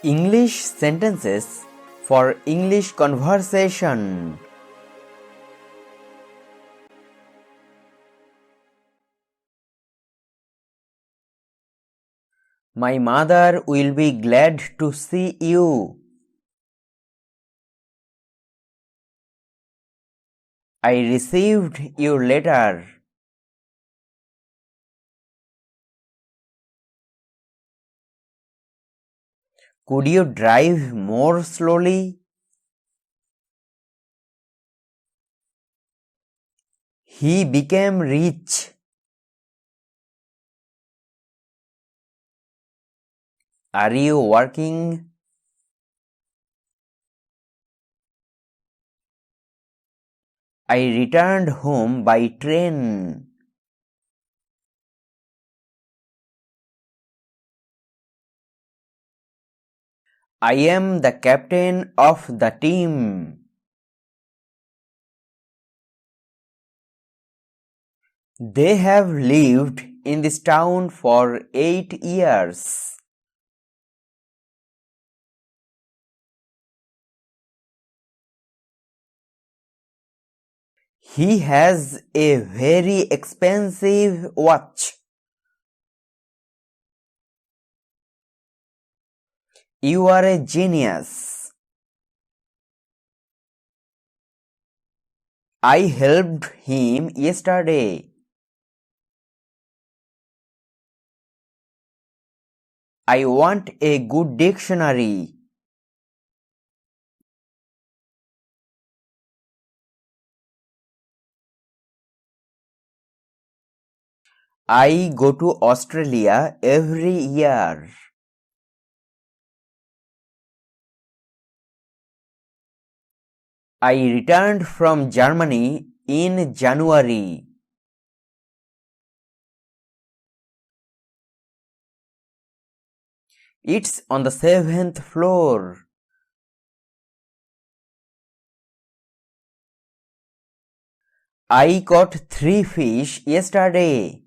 English sentences for English conversation. My mother will be glad to see you. I received your letter. Could you drive more slowly? He became rich. Are you working? I returned home by train. I am the captain of the team. They have lived in this town for 8 years. He has a very expensive watch. You are a genius. I helped him yesterday. I want a good dictionary. I go to Australia every year. I returned from Germany in January. It's on the 7th floor. I caught 3 fish yesterday.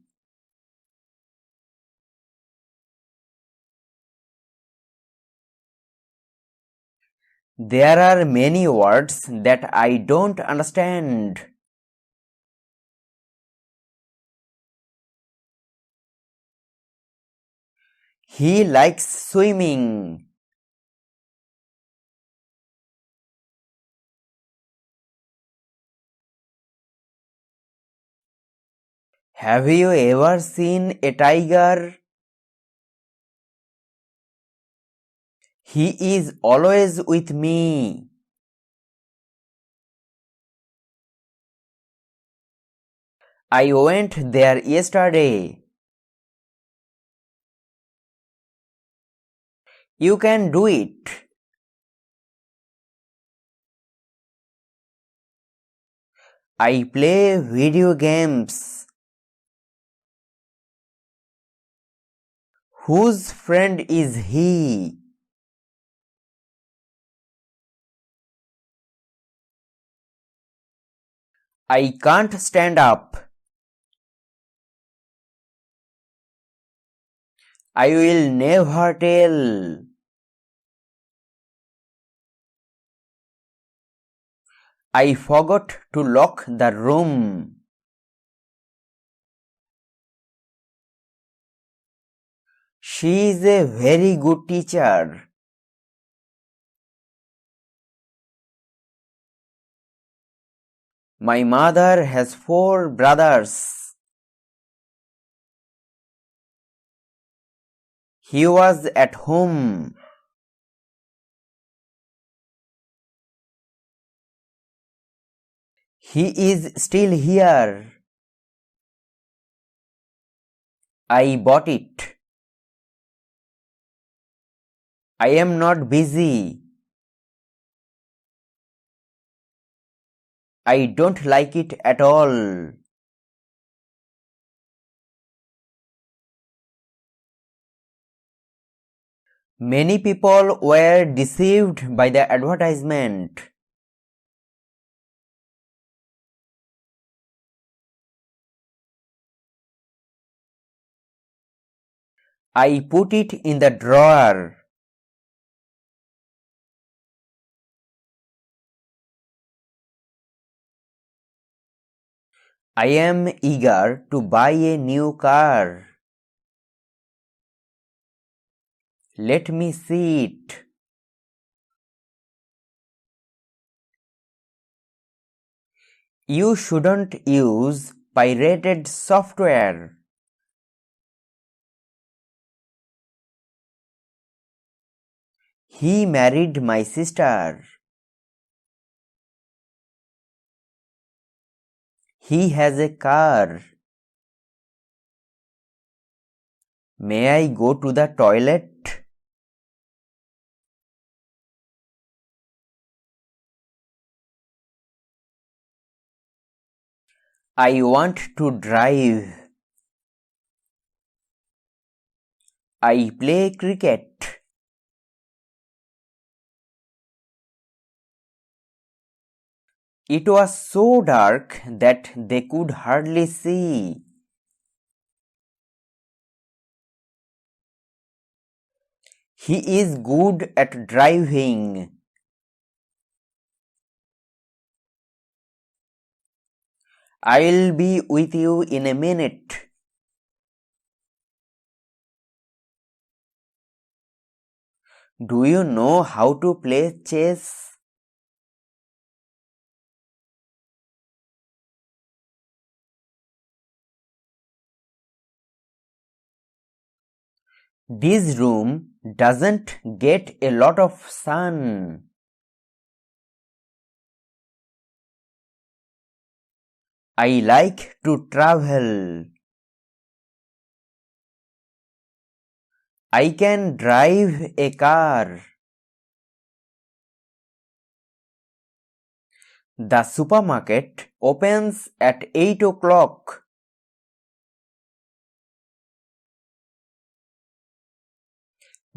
There are many words that I don't understand. He likes swimming. Have you ever seen a tiger? He is always with me. I went there yesterday. You can do it. I play video games. Whose friend is he? I can't stand up. I will never tell. I forgot to lock the room. She is a very good teacher. My mother has 4 brothers. He was at home. He is still here. I bought it. I am not busy. I don't like it at all. Many people were deceived by the advertisement. I put it in the drawer. I am eager to buy a new car. Let me see it. You shouldn't use pirated software. He married my sister. He has a car. May I go to the toilet? I want to drive. I play cricket. It was so dark that they could hardly see. He is good at driving. I'll be with you in a minute. Do you know how to play chess? This room doesn't get a lot of sun. I like to travel. I can drive a car. The supermarket opens at 8 o'clock.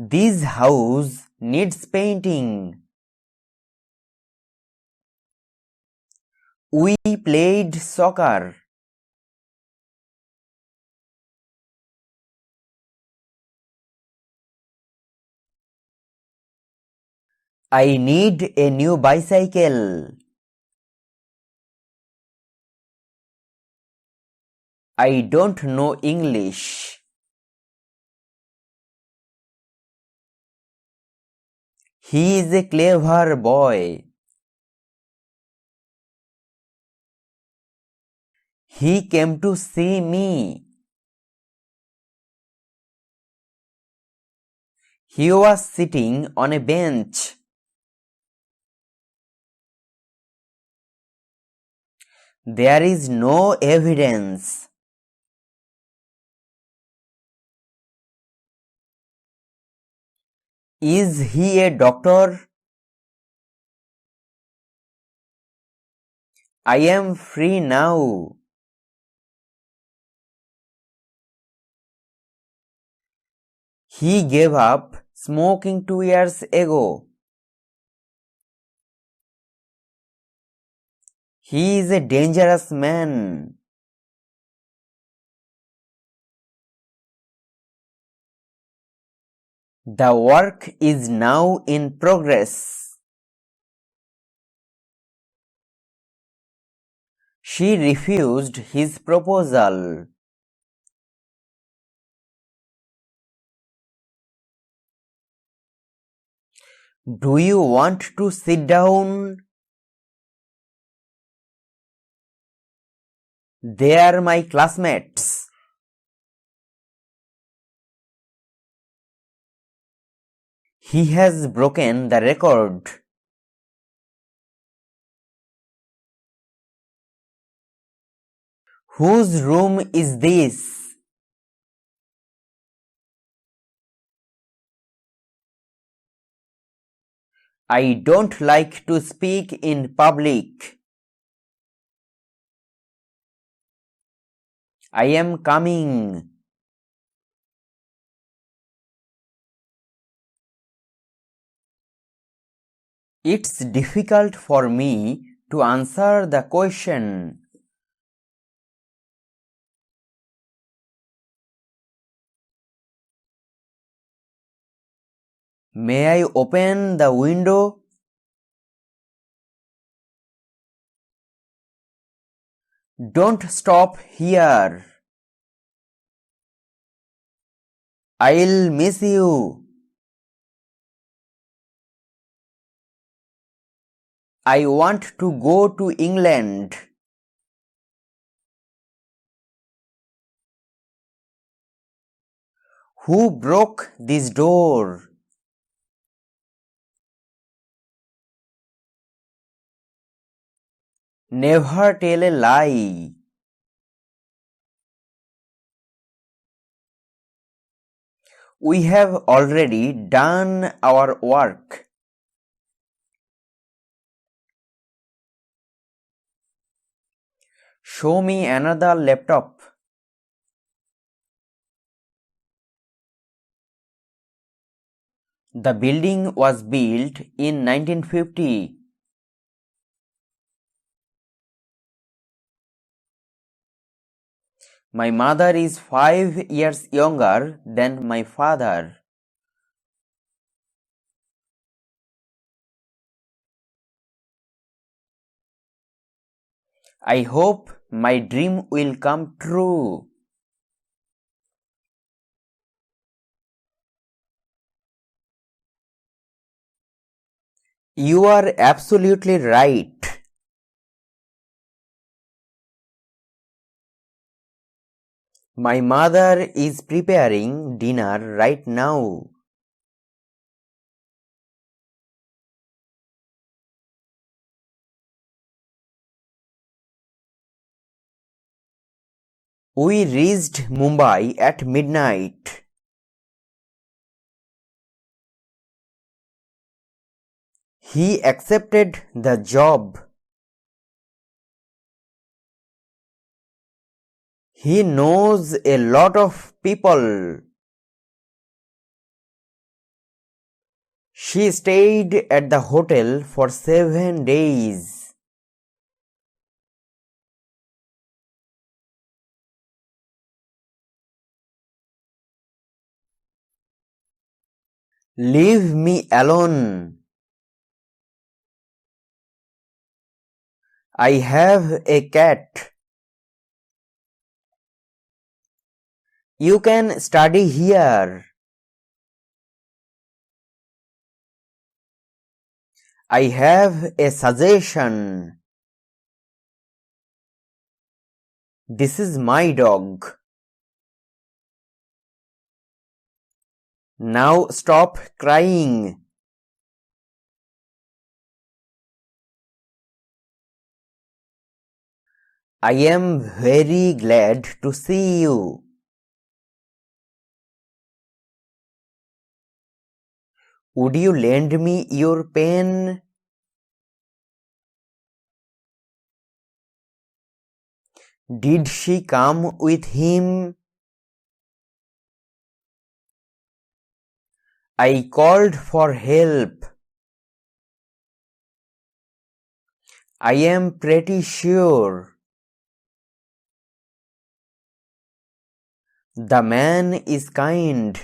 This house needs painting. We played soccer. I need a new bicycle. I don't know English. He is a clever boy. He came to see me. He was sitting on a bench. There is no evidence. Is he a doctor? I am free now. He gave up smoking 2 years ago. He is a dangerous man. The work is now in progress. She refused his proposal. Do you want to sit down? They are my classmates. He has broken the record. Whose room is this? I don't like to speak in public. I am coming. It's difficult for me to answer the question. May I open the window? Don't stop here. I'll miss you. I want to go to England. Who broke this door? Never tell a lie. We have already done our work. Show me another laptop. The building was built in 1950. My mother is 5 years younger than my father. I hope my dream will come true. You are absolutely right. My mother is preparing dinner right now. We reached Mumbai at midnight. He accepted the job. He knows a lot of people. She stayed at the hotel for 7 days. Leave me alone. I have a cat. You can study here. I have a suggestion. This is my dog. Now stop crying. I am very glad to see you. Would you lend me your pen? Did she come with him? I called for help. I am pretty sure. The man is kind.